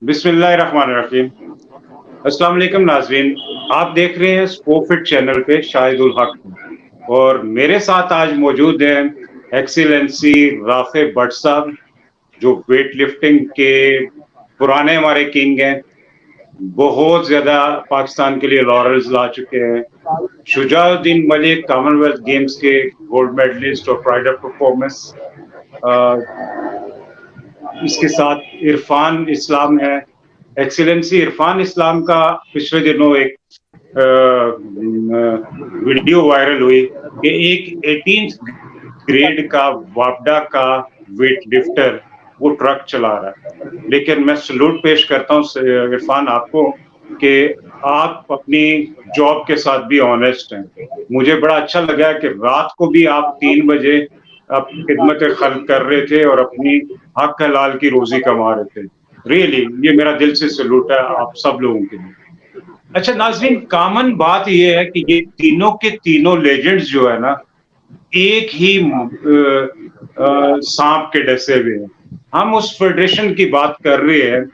बिस्मिल्लाहिर्रहमानिर्रहीम। अस्सलाम वालेकुम नाज़रीन, आप देख रहे हैं स्पोफिट चैनल पे शाहिदुल हक और मेरे साथ आज मौजूद हैं एक्सीलेंसी राफे भट्ट साहब, जो वेट लिफ्टिंग के पुराने हमारे किंग हैं। बहुत ज्यादा पाकिस्तान के लिए लॉरेल्स ला चुके हैं। शुजाउद्दीन मलिक कॉमनवेल्थ गेम्स के गोल्ड मेडलिस्ट और प्राइड ऑफ परफॉर्मेंस। इसके साथ इरफान इस्लाम है। एक्सीलेंसी इरफान इस्लाम का पिछले दिनों एक वीडियो वायरल हुई कि एक 18th ग्रेड का वापडा का वेट लिफ्टर वो ट्रक चला रहा है। लेकिन मैं सलूट पेश करता हूँ इरफान आपको कि आप अपनी जॉब के साथ भी ऑनेस्ट हैं। मुझे बड़ा अच्छा लगा कि रात को भी आप 3 बजे आप खिदमत खल्क कर रहे थे और अपनी हक हलाल की रोजी कमा रहे थे। रियली ये मेरा दिल से सलूट है आप सब लोगों के लिए। अच्छा नाज़रीन, कॉमन बात ये है कि ये तीनों के तीनों लेजेंड्स जो है ना, एक ही सांप के डसे हुए हैं। हम उस फेडरेशन की बात कर रहे हैं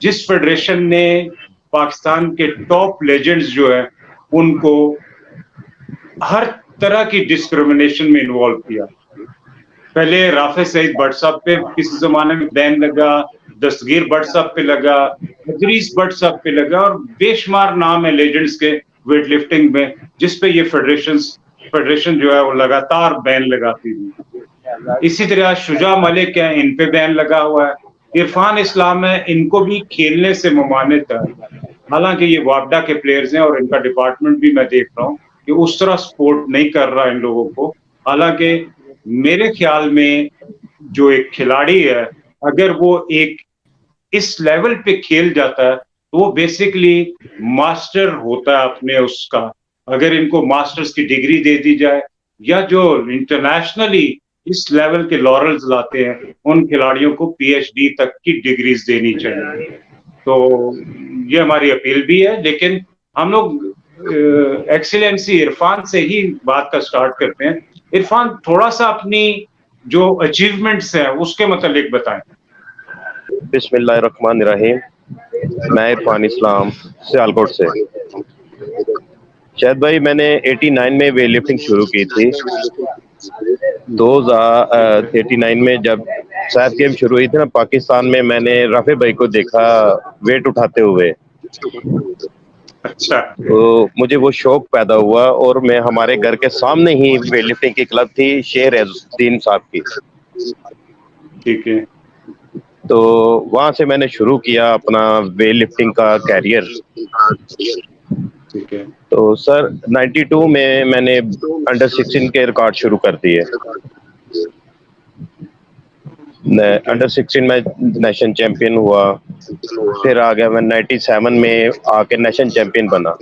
जिस फेडरेशन ने पाकिस्तान के टॉप लेजेंड्स जो है उनको हर तरह की डिस्क्रिमिनेशन में इन्वॉल्व किया। पहले राफे सईद भट्ट साहब पे किसी जमाने में बैन लगा, दस्तगीर भट्ट साहब पे लगा, इदरीस भट्ट साहब पे लगा और बेशुमार नाम है लेजेंड्स के वेट लिफ्टिंग में जिस पे ये फेडरेशन जो है वो लगातार बैन लगाती थी। इसी तरह शुजा मलिक है, इन पे बैन लगा हुआ है। इरफान इस्लाम है, इनको भी खेलने से ममानित है। हालांकि ये वापडा के प्लेयर्स हैं और इनका डिपार्टमेंट भी मैं देख रहा हूँ कि उस तरह सपोर्ट नहीं कर रहा इन लोगों को। हालांकि मेरे ख्याल में जो एक खिलाड़ी है, अगर वो एक इस लेवल पे खेल जाता है तो वो बेसिकली मास्टर होता है अपने उसका। अगर इनको मास्टर्स की डिग्री दे दी जाए या जो इंटरनेशनली इस लेवल के लॉरल्स लाते हैं उन खिलाड़ियों को पीएचडी तक की डिग्रीज देनी चाहिए। तो ये हमारी अपील भी है। लेकिन हम लोग एक्सीलेंसी इरफान से ही बात का स्टार्ट करते हैं। इरफान, थोड़ा सा अपनी जो अचीवमेंट्स हैं उसके मतलब बताएं। बिस्मिल्लाहिर्रहमानिर्रहीम। मैं इरफान इस्लाम सियालकोट से। शायद भाई मैंने 89 में वेट लिफ्टिंग शुरू की थी। 2089 में जब सैफ गेम शुरू हुई थी ना पाकिस्तान में, मैंने राफे भाई को देखा वेट उठाते हुए। अच्छा। तो मुझे वो शौक पैदा हुआ और मैं हमारे घर के सामने ही वेट लिफ्टिंग की क्लब थी शेर एजुद्दीन साहब की। ठीक है। तो वहां से मैंने शुरू किया अपना वेट लिफ्टिंग का कैरियर। ठीक है। तो सर 92 में मैंने अंडर 16 के रिकॉर्ड शुरू कर दिए। अंडर 16 में नेशनल चैंपियन हुआ। फिर आ गया मैं 97 में आके नेशनल चैंपियन बना।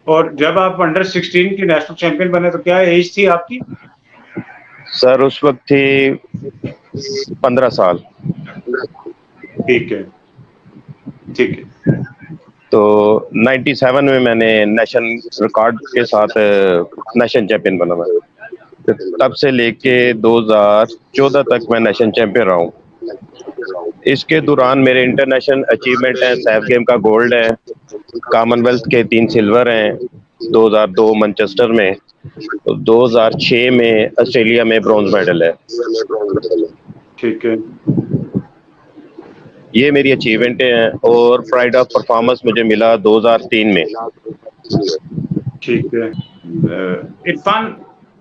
और जब आप अंडर 16 की नेशनल चैंपियन बने तो क्या एज थी आपकी? सर उस वक्त थी 15 साल। ठीक है, ठीक है। तो 97 में मैंने नेशनल रिकॉर्ड के साथ नेशनल चैंपियन बना मैं। तब से लेके 2014 तक मैं नेशनल चैंपियन रहा हूँ। इसके दौरान मेरे इंटरनेशनल अचीवमेंट हैं, सैफ गेम का गोल्ड है, कॉमनवेल्थ के 3 सिल्वर हैं, 2002 मैनचेस्टर में, तो 2006 में ऑस्ट्रेलिया में ब्रॉन्ज मेडल है। ठीक है। ये मेरी अचीवमेंट हैं। और प्राइड ऑफ परफॉर्मेंस मुझे मिला 2003 में। ठीक है। इरफान,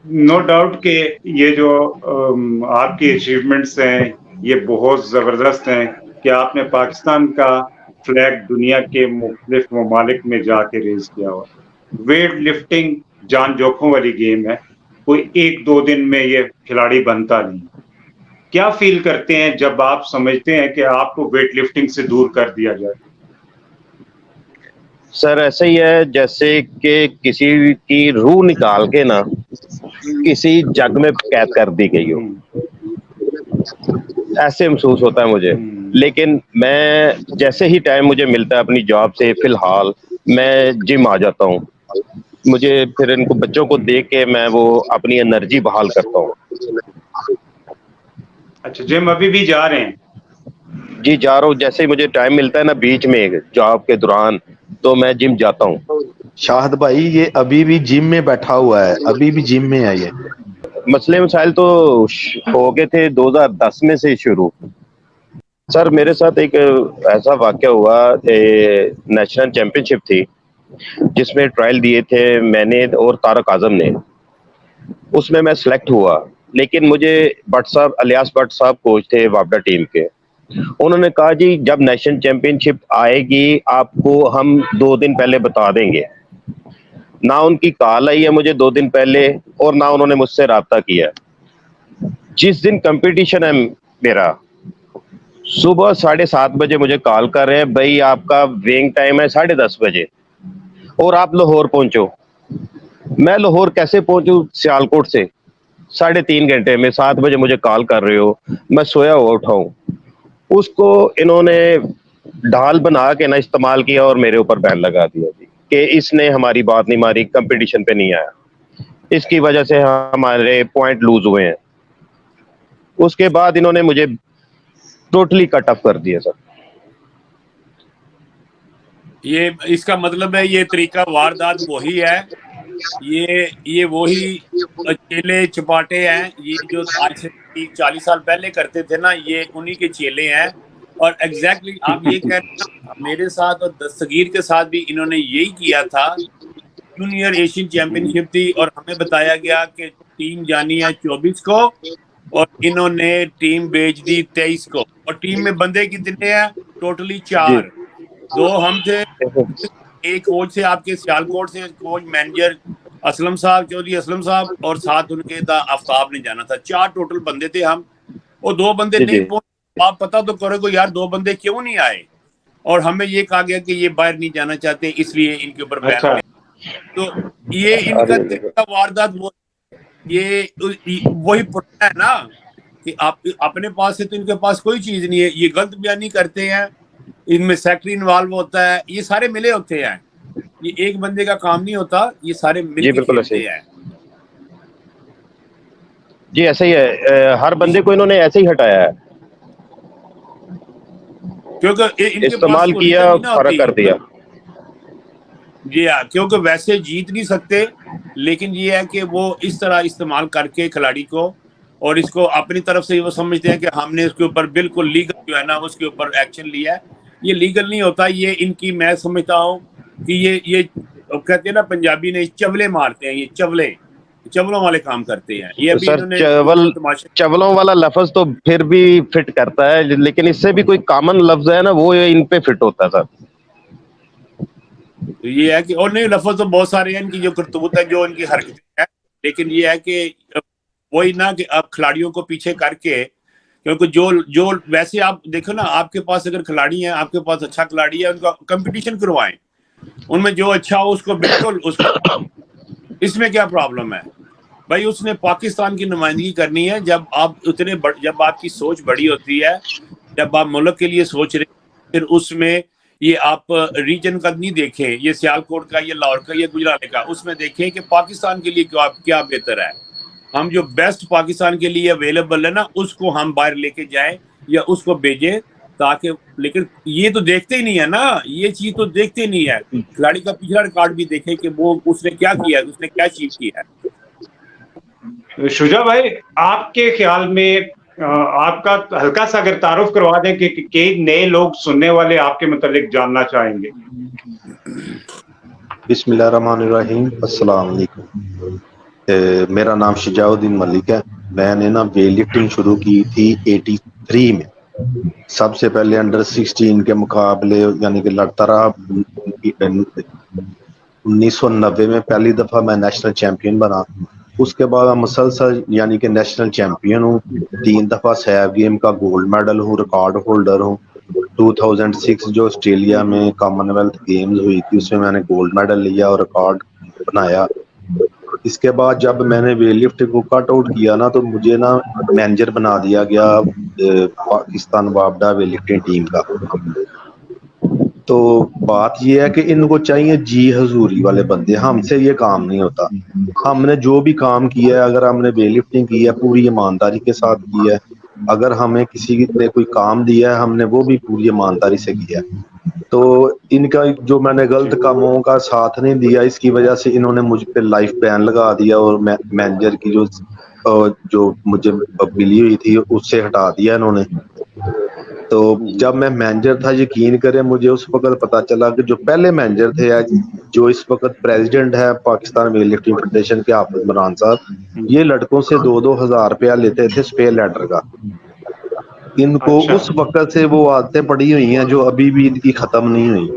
नो डाउट कि ये जो आपकी अचीवमेंट्स हैं ये बहुत ज़बरदस्त हैं कि आपने पाकिस्तान का फ्लैग दुनिया के मुख्तलिफ ममालिक में जाके रेज किया हुआ। वेट लिफ्टिंग जान जोखों वाली गेम है, कोई 1-2 दिन में ये खिलाड़ी बनता नहीं। क्या फील करते हैं जब आप समझते हैं कि आपको वेट लिफ्टिंग से दूर कर दिया जाए? सर ऐसा ही है जैसे कि किसी की रूह निकाल के ना किसी जग में कैद कर दी गई हो, ऐसे महसूस होता है मुझे। लेकिन मैं जैसे ही टाइम मुझे मिलता है अपनी जॉब से, फिलहाल मैं जिम आ जाता हूँ। मुझे फिर इनको बच्चों को देख के मैं वो अपनी एनर्जी बहाल करता हूँ। अच्छा, जिम अभी भी जा रहे हैं? جی جا رہا ہوں، جیسے ہی مجھے ٹائم ملتا ہے نا بیچ میں جاب کے دوران تو میں جم جاتا ہوں۔ شاہد بھائی یہ ابھی بھی جم میں بیٹھا ہوا ہے، ابھی بھی جم میں ہے یہ؟ مسئلے مسائل تو ہو گئے تھے 2010 میں سے شروع۔ سر میرے ساتھ ایک ایسا واقعہ ہوا، نیشنل چیمپئن شپ تھی جس میں ٹرائل دیے تھے میں نے اور طارق اعظم نے، اس میں میں سلیکٹ ہوا، لیکن مجھے بٹ صاحب الیاس بٹ صاحب کوچ تھے وابڈا ٹیم کے، انہوں نے کہا جی جب نیشنل چیمپئن شپ آئے گی آپ کو ہم 2 دن پہلے بتا دیں گے۔ نہ ان کی کال آئی ہے مجھے 2 دن پہلے اور نہ انہوں نے مجھ سے رابطہ کیا۔ جس دن کمپٹیشن ہے میرا، صبح 7:30 بجے مجھے کال کر رہے ہیں بھائی آپ کا ویئنگ ٹائم ہے 10:30 بجے اور آپ لاہور پہنچو۔ میں لاہور کیسے پہنچوں سیالکوٹ سے؟ 3.5 گھنٹے میں 7 بجے مجھے کال کر رہے ہو، میں سویا ہوا اٹھاؤں۔ اس کو انہوں نے ڈھال بنا کے نہ استعمال کیا اور میرے اوپر بین لگا دیا جی کہ اس نے ہماری بات نہیں ماری، کمپٹیشن پہ نہیں آیا، اس کی وجہ سے ہمارے پوائنٹ لوز ہوئے ہیں۔ اس کے بعد انہوں نے مجھے ٹوٹلی کٹ آف کر دیا سر۔ یہ اس کا مطلب ہے یہ طریقہ واردات وہی ہے، یہ وہی چیلے چپاٹے ہیں، یہ جو آج سے 40 سال پہلے کرتے تھے نا، یہ انہی کے چیلے ہیں۔ اور ایگزیکٹلی آپ یہ کہہ رہے ہیں میرے ساتھ اور دستگیر کے ساتھ بھی انہوں نے یہی کیا تھا۔ جونیئر ایشین چیمپئن شپ تھی اور ہمیں بتایا گیا کہ ٹیم جانی ہے 24 کو اور انہوں نے ٹیم بھیج دی 23 کو، اور ٹیم میں بندے کتنے ہیں؟ ٹوٹلی 4، 2 ہم تھے، ایک کوچ سے آپ کے سیالکوٹ سے کوچ مینیجر اسلم صاحب، چودھری اسلم صاحب، اور ساتھ ان کے آفتاب نے جانا تھا۔ 4 ٹوٹل بندے تھے ہم، اور 2 بندے جی نہیں پہنچے۔ آپ پتہ تو کرو کہ یار 2 بندے کیوں نہیں آئے، اور ہمیں یہ کہا گیا کہ یہ باہر نہیں جانا چاہتے اس لیے ان کے اوپر بین اچھا لگے۔ تو یہ ان کا طریقہ واردات یہ وہی پڑھنا ہے نا کہ آپ اپنے پاس سے تو ان کے پاس کوئی چیز نہیں ہے، یہ غلط بیانی کرتے ہیں، ان میں سیکٹری انوالو ہوتا ہے، یہ سارے ملے ہوتے ہیں، یہ ایک بندے کا کام نہیں ہوتا، یہ سارے مل جی کے بالکل ایسے ہی، کھیلتے ہیں۔ جی ایسا ہی ہے، ہر بندے کو انہوں نے ایسے ہی ہٹایا ہے، کیونکہ ان کے پاس استعمال کیا پوزیشن نہیں نہ فرق ہوتی۔ کر دیا۔ جی ہاں، کیونکہ ویسے جیت نہیں سکتے، لیکن یہ ہے کہ وہ اس طرح استعمال کر کے کھلاڑی کو، اور اس کو اپنی طرف سے وہ سمجھتے ہیں کہ ہم نے اس کے اوپر بالکل لیگل جو ہے نا اس کے اوپر ایکشن لیا ہے۔ یہ لیگل نہیں ہوتا، یہ ان کی میں سمجھتا ہوں کہ یہ کہتے ہیں نا پنجابی نے چولے مارتے ہیں، یہ چولوں والے کام کرتے ہیں۔ یہ ابھی سر انہوں نے جو تماشا، چولوں والا لفظ تو پھر بھی فٹ کرتا ہے، لیکن اس سے بھی کوئی کامن لفظ ہے نا وہ ان پہ فٹ ہوتا ہے سر۔ یہ ہے کہ اور نہیں، لفظ تو بہت سارے ہیں ان کی جو کرتوت ہے، جو ان کی حرکتیں ہیں، لیکن یہ ہے کہ وہی نا کہ آپ کھلاڑیوں کو پیچھے کر کے، کیونکہ جو ویسے آپ دیکھو نا، آپ کے پاس اگر کھلاڑی ہیں، آپ کے پاس اچھا کھلاڑی ہے، ان کا کمپٹیشن کروائیں، ان میں جو اچھا ہو اس کو بالکل اس کو، اس میں کیا پرابلم ہے بھائی؟ اس نے پاکستان کی نمائندگی کرنی ہے۔ جب آپ جب آپ کی سوچ بڑی ہوتی ہے، جب آپ ملک کے لیے سوچ رہے ہیں، پھر اس میں یہ آپ ریجن کا نہیں دیکھیں، یہ سیالکوٹ کا، یہ لاہور کا، یہ گجرات کا، اس میں دیکھیں کہ پاکستان کے لیے کیا بہتر ہے۔ ہم جو بیسٹ پاکستان کے لیے اویلیبل ہے نا اس کو ہم باہر لے کے جائیں یا اس کو بھیجیں، تاکہ، لیکن یہ تو دیکھتے ہی نہیں ہے نا، یہ چیز تو دیکھتے نہیں ہے۔ کھلاڑی کا پچھلا ریکارڈ بھی دیکھیں کہ وہ اس نے کیا کیا ہے، اس نے کیا اچیو کیا ہے۔ شجاع بھائی، آپ کے خیال میں آپ کا ہلکا سا اگر تعارف کروا دیں کہ کئی نئے لوگ سننے والے آپ کے متعلق جاننا چاہیں گے۔ بسم اللہ الرحمن الرحیم، السلام علیکم۔ میرا نام شجاع الدین ملک ہے۔ میں نے نا ویٹ لفٹنگ شروع کی تھی 83 میں، سب سے پہلے انڈر 16 کے مقابلے یعنی کہ لڑتا رہا۔ 1990 میں پہلی دفعہ میں نیشنل چیمپئن بنا، اس کے بعد مسلسل یعنی کہ نیشنل چیمپئن ہوں، 3 دفعہ سیف گیم کا گولڈ میڈل ہوں، ریکارڈ ہولڈر ہوں۔ 2006 جو آسٹریلیا میں کامن ویلتھ گیمز ہوئی تھی اس میں میں نے گولڈ میڈل لیا اور ریکارڈ بنایا۔ اس کے بعد جب میں نے ویٹ لفٹ کو کٹ آؤٹ کیا نا تو مجھے نا مینیجر بنا دیا گیا پاکستان وابڈا ویٹ لفٹنگ ٹیم کا۔ تو بات یہ ہے کہ ان کو چاہیے جی حضوری والے بندے، ہم سے یہ کام نہیں ہوتا۔ ہم نے جو بھی کام کیا ہے، اگر ہم نے ویٹ لفٹنگ کی ہے پوری ایمانداری کے ساتھ کی ہے، اگر ہمیں کسی نے کوئی کام دیا ہے ہم نے وہ بھی پوری ایمانداری سے کیا ہے. تو ان کا جو میں نے غلط کاموں کا ساتھ نہیں دیا اس کی وجہ سے انہوں نے مجھ پہ لائف بین لگا دیا اور مینیجر کی جو مجھے ملی ہوئی تھی اس سے ہٹا دیا انہوں نے. تو جب میں مینیجر تھا یقین کریں مجھے اس وقت پتا چلا کہ جو پہلے مینیجر تھے جو اس وقت پریزیڈنٹ ہے پاکستان ویٹ لفٹنگ فیڈریشن کے حافظ عمران صاحب, یہ لڑکوں سے 2,000 روپیہ لیتے تھے اسپیئر لیڈر کا. ان کو اچھا اس وقت سے وہ عادتیں پڑی ہوئی ہیں جو ابھی بھی ان کی ختم نہیں ہوئی.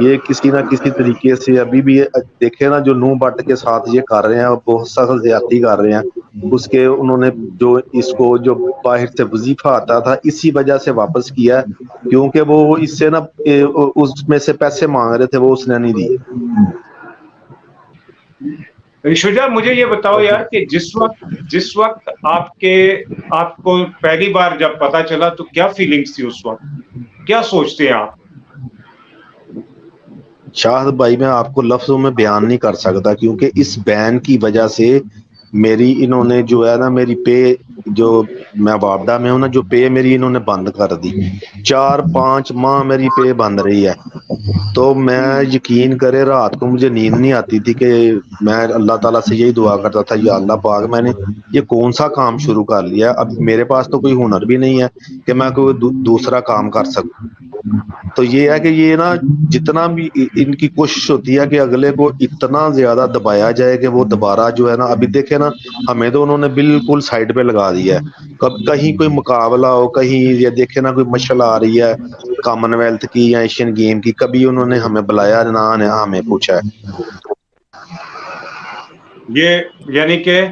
یہ کسی نہ کسی طریقے سے ابھی بھی دیکھے نا جو نو بٹ کے ساتھ یہ کر رہے ہیں بہت سخت زیادتی کر رہے ہیں. اس کے انہوں نے جو اس کو جو باہر سے وظیفہ آتا تھا اسی وجہ سے واپس کیا کیونکہ وہ اس سے نا اس میں سے پیسے مانگ رہے تھے وہ اس نے نہیں دیے. شجاع مجھے یہ بتاؤ یار کہ جس وقت آپ کو پہلی بار جب پتا چلا تو کیا فیلنگز تھی اس وقت, کیا سوچتے ہیں آپ؟ شاہد بھائی میں آپ کو لفظوں میں بیان نہیں کر سکتا کیونکہ اس بین کی وجہ سے میری انہوں نے جو ہے نا میری پے جو میں وابڈا میں ہوں نا جو پے میری انہوں نے بند کر دی. 4-5 ماہ میری پے بند رہی ہے. تو میں یقین کرے رات کو مجھے نیند نہیں آتی تھی کہ میں اللہ تعالیٰ سے یہی دعا کرتا تھا یا اللہ پاک میں نے یہ کون سا کام شروع کر لیا, اب میرے پاس تو کوئی ہنر بھی نہیں ہے کہ میں کوئی دوسرا کام کر سکوں. تو یہ ہے کہ یہ نا جتنا بھی ان کی کوشش ہوتی ہے کہ اگلے کو اتنا زیادہ دبایا جائے کہ وہ دوبارہ جو ہے نا ابھی دیکھے نا ہمیں تو انہوں نے بالکل سائڈ پہ لگا دیا ہے. کہیں کوئی مقابلہ ہو کہیں یہ دیکھے نا کوئی مشل آ رہی ہے کامن ویلتھ کی یا ایشین گیم کی کبھی انہوں نے ہمیں بلایا نہ ہمیں پوچھا ہے. یہ یعنی کہ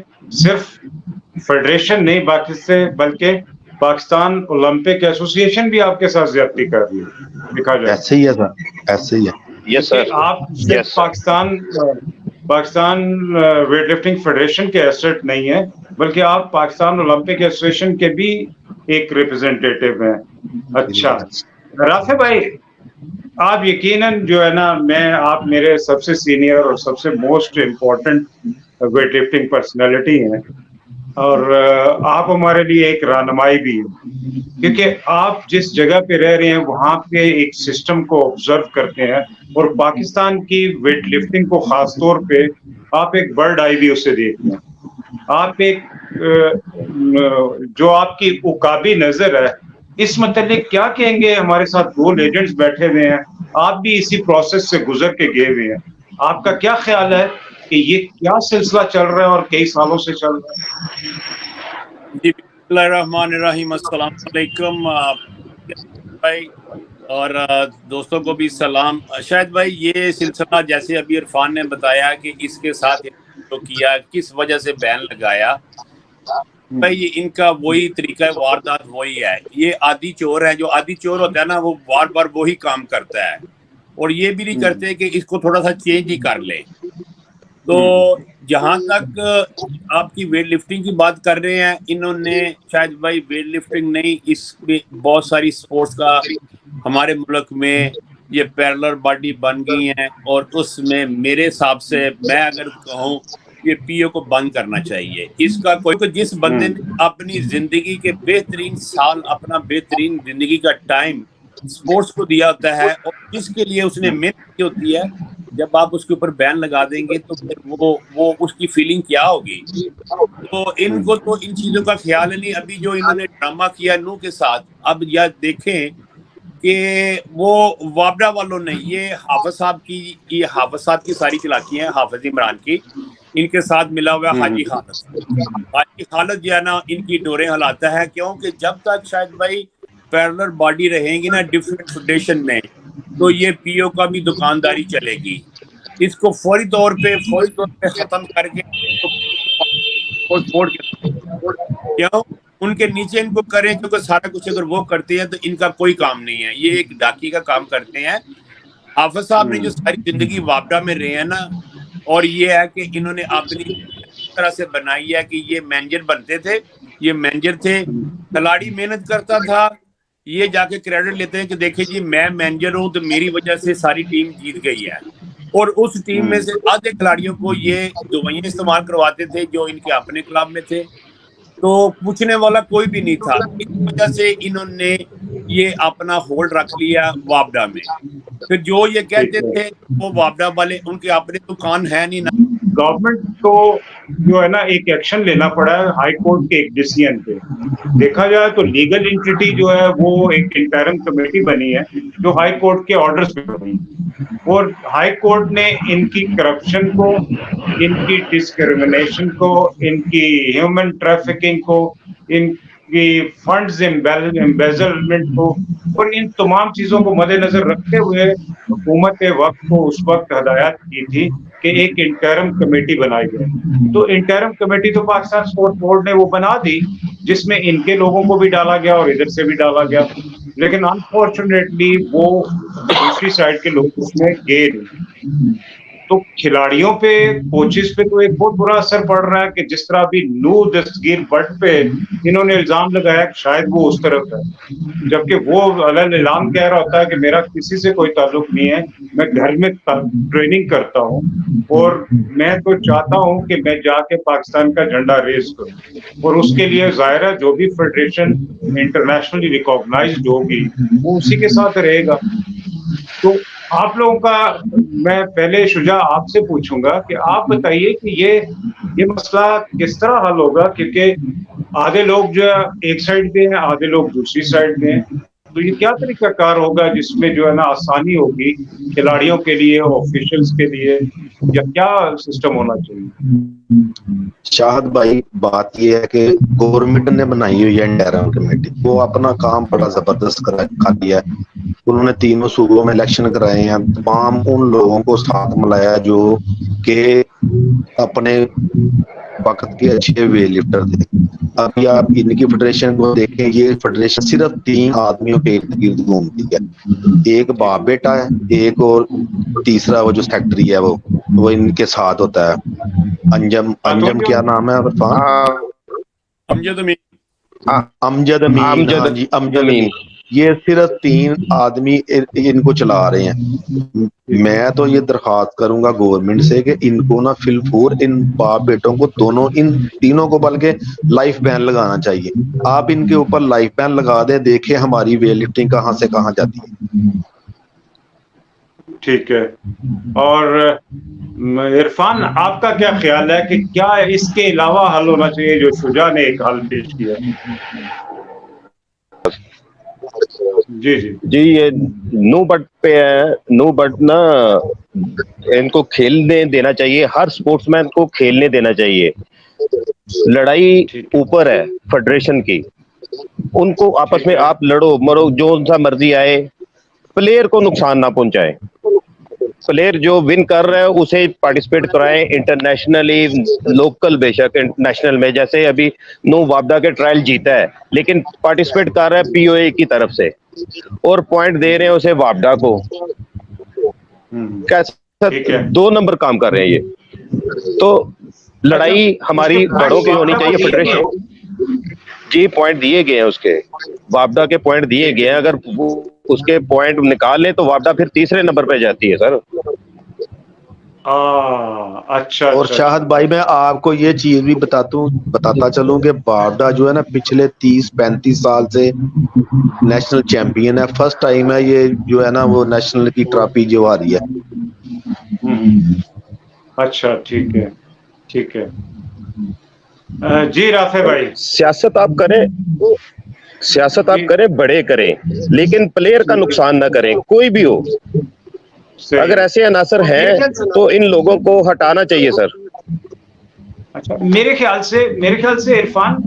صرف فیڈریشن نہیں باقی سے بلکہ پاکستان اولمپک ایسوسی ایشن بھی آپ کے ساتھ زیادتی کر رہی ہے دیکھا جائے. ایسے ہی ہے سر ایسے ہی ہے. یس سر, آپ صرف یس سر. پاکستان ویٹ لفٹنگ فیڈریشن کے ایسٹ نہیں ہے بلکہ آپ پاکستان اولمپک ایسوسیشن کے بھی ایک ریپرزینٹیٹیو ہیں. اچھا رافع بھائی, آپ یقیناً جو ہے نا آپ میرے سب سے سینئر اور سب سے most important weight lifting personality ہیں اور آپ ہمارے لیے ایک رہنمائی بھی ہیں کیونکہ آپ جس جگہ پہ رہ رہے ہیں وہاں پہ ایک سسٹم کو آبزرو کرتے ہیں اور پاکستان کی ویٹ لفٹنگ کو خاص طور پہ آپ ایک برڈ آئی ویو سے دیکھتے ہیں. آپ ایک جو آپ کی عقابی نظر ہے اس متعلق کیا کہیں گے؟ ہمارے ساتھ 2 لیجنڈز بیٹھے ہوئے ہیں, آپ بھی اسی پروسیس سے گزر کے گئے ہوئے ہیں. آپ کا کیا خیال ہے کہ یہ کیا سلسلہ چل رہا ہے اور کئی سالوں سے چل رہا ہے؟ جی بسم اللہ الرحمن الرحیم. السلام علیکم بھائی اور دوستوں کو بھی سلام. شاید بھائی یہ سلسلہ جیسے ابھی عرفان نے بتایا کہ اس کے ساتھ جو کیا کس وجہ سے بین لگایا, بھائی یہ ان کا وہی طریقہ واردات وہی ہے. یہ عادی چور ہے, جو عادی چور ہوتا ہے نا وہ بار بار وہی کام کرتا ہے اور یہ بھی نہیں کرتے کہ اس کو تھوڑا سا چینج ہی کر لے. تو جہاں تک آپ کی ویٹ لفٹنگ کی بات کر رہے ہیں, انہوں نے شاید بھائی ویٹ لفٹنگ نہیں اس میں بہت ساری سپورٹس کا ہمارے ملک میں یہ پیرلر باڈی بن گئی ہیں اور اس میں میرے حساب سے میں اگر کہوں یہ پی او کو بند کرنا چاہیے. اس کا کوئی جس بندے نے اپنی زندگی کے بہترین سال اپنا بہترین زندگی کا ٹائم سپورٹس کو دیا ہوتا ہے اور جس کے لیے اس نے محنت کی ہوتی ہے, جب آپ اس کے اوپر بین لگا دیں گے تو پھر وہ اس کی فیلنگ کیا ہوگی. تو ان کو تو ان چیزوں کا خیال نہیں. ابھی جو انہوں نے ڈرامہ کیا نو کے ساتھ, اب یا دیکھیں کہ وہ وابڈا والوں نے یہ حافظ صاحب کی ساری چلاکی ہیں, حافظ عمران کی, ان کے ساتھ ملا ہوا حاجی خالد جو ہے نا ان کی ڈوریں ہلاتا ہے. کیونکہ جب تک شاید بھائی پیرلر باڈی رہیں گی نا ڈفرینٹ فیڈریشن میں تو یہ پی او کا بھی دکانداری چلے گی. اس کو فوری طور پہ ختم کر کے کیوں ان کے نیچے ان کو کریں, کیونکہ سارا کچھ اگر وہ کرتے ہیں تو ان کا کوئی کام نہیں ہے, یہ ایک ڈاکی کا کام کرتے ہیں. حافظ صاحب نے جو ساری زندگی وابڈا میں رہے ہیں نا, اور یہ ہے کہ انہوں نے اپنی طرح سے بنائی ہے کہ یہ مینیجر بنتے تھے, یہ مینیجر تھے, کھلاڑی محنت کرتا تھا, یہ جا کے کریڈٹ لیتے ہیں کہ دیکھیں جی میں مینیجر ہوں تو میری وجہ سے ساری ٹیم جیت گئی ہے. اور اس ٹیم میں سے آدھے کھلاڑیوں کو یہ دوائیاں استعمال کرواتے تھے جو ان کے اپنے کلب میں تھے, तो पूछने वाला कोई भी नहीं था। इस वजह से इन्होंने ये अपना होल्ड रख लिया वापडा में। फिर जो ये कहते थे वो वापडा वाले, उनके अपने दुकान है नहीं ना। गवर्नमेंट को जो है ना एक एक्शन लेना पड़ा है हाई कोर्ट के एक डिसीजन पे। देखा जाए तो लीगल एंटिटी जो है वो एक इंटरम कमेटी बनी है जो हाई कोर्ट के ऑर्डर्स पे बनी, और हाई कोर्ट ने इनकी करप्शन को, इनकी डिस्क्रिमिनेशन को, इनकी ह्यूमन ट्रैफिकिंग को, इनकी फंड्स एम्बेजलमेंट को और इन तमाम चीजों को मद्देनजर रखते हुए हुकूमत वक्त को उस वक्त हदायत की थी कि एक इंटरम कमेटी बनाई गई। तो इंटरम कमेटी तो पाकिस्तान स्पोर्ट्स बोर्ड ने वो बना दी जिसमें इनके लोगों को भी डाला गया और इधर से भी डाला गया, लेकिन अनफॉर्चुनेटली वो दूसरी साइड के लोग उसमें गए नहीं। तो खिलाड़ियों पे, कोचेस पे तो एक बहुत बुरा असर पड़ रहा है कि जिस तरह अभी नूर दस्तगीर भट्ट पे इन्होंने इल्जाम लगाया कि शायद वो उस तरफ है, जबकि वो अलग ऐलान कह रहा होता है कि मेरा किसी से कोई ताल्लुक नहीं है, मैं घर में ट्रेनिंग करता हूँ और मैं तो चाहता हूँ कि मैं जाके पाकिस्तान का झंडा रेज करूँ, और उसके लिए जाहिर है जो भी फेडरेशन इंटरनेशनली रिकॉग्नाइज्ड होगी वो उसी के साथ रहेगा। तो आप लोगों का मैं पहले शुजा आपसे पूछूंगा कि आप बताइए कि ये मसला किस तरह हल होगा, क्योंकि आधे लोग जो है एक साइड पे हैं, आधे लोग दूसरी साइड पे हैं, तो ये क्या तरीका कार होगा जिसमें जो है ना आसानी होगी खिलाड़ियों के लिए, ऑफिशियल्स के लिए, या क्या सिस्टम होना चाहिए? शाहद भाई, बात ये है कि गवर्नमेंट ने बनाई हुई है इंटरम कमेटी, वो अपना काम बड़ा जबरदस्त कर दिया है। उन्होंने तीनों सूबों में इलेक्शन कराए हैं, तमाम उन लोगों को साथ मिलाया जो कि अपने वक्त के अच्छे वेट लिफ्टर थे। अभी आप इनकी फेडरेशन को देखें, ये फेडरेशन सिर्फ 3 आदमियों के इर्द गिर्द घूमती है, एक बाप बेटा है, एक और तीसरा वो जो सेक्रेटरी है वो इनके साथ होता है। अंजम क्या नाम है इरफान? अमजद अमीन। अमजद अमीन, हाँ जी, अमजद अमीन। ये सिर्फ 3 आदमी इनको चला रहे हैं। मैं तो ये दरखास्त करूंगा गवर्नमेंट से कि इनको ना फिलफूर इन बाप बेटों को, दोनों इन तीनों को बल्कि लाइफ बैन लगाना चाहिए। आप इनके ऊपर लाइफ बैन लगा दे, देखें हमारी वेट लिफ्टिंग कहाँ से कहाँ जाती है। ठीक है। और इरफान, आपका क्या ख्याल है कि क्या इसके अलावा हल होना चाहिए जो शुजा ने एक हल पेश किया? जी जी जी, ये नो बट पे है। नो बट ना, इनको खेलने देना चाहिए, हर स्पोर्ट्समैन को खेलने देना चाहिए। लड़ाई ऊपर है फेडरेशन की, उनको आपस में आप लड़ो मरो जो सा मर्जी आए, प्लेयर को नुकसान ना पहुंचाए। प्लेयर जो विन कर रहा है उसे पार्टिसिपेट कराएं इंटरनेशनली, लोकल बेशक नेशनल में। जैसे अभी नो वापडा के ट्रायल जीता है लेकिन पार्टिसिपेट कर रहा है पीओए की तरफ से और पॉइंट दे रहे हैं उसे वापडा को। कैसा 2 नंबर काम कर रहे हैं ये। तो लड़ाई हमारी बड़ों की होनी चाहिए। फेडरेशन जी पॉइंट दिए गए हैं, उसके वापडा के पॉइंट दिए गए हैं, अगर वो उसके पॉइंट निकाल ले तो वापडा फिर तीसरे नंबर पे जाती है सर। अच्छा। और शाहद भाई, मैं आपको ये चीज भी बताता चलूं कि वापडा जो है ना पिछले 30-35 साल से नेशनल चैंपियन है। फर्स्ट टाइम है ये जो है ना वो नेशनल की ट्रॉफी जो आ रही है। अच्छा, ठीक है, ठीक है। जी राफे भाई, सियासत आप करें, बड़े करें, लेकिन प्लेयर का नुकसान ना करें, कोई भी हो। अगर ऐसे अनासर हैं तो इन लोगों को हटाना चाहिए सर। अच्छा, मेरे ख्याल से इरफान,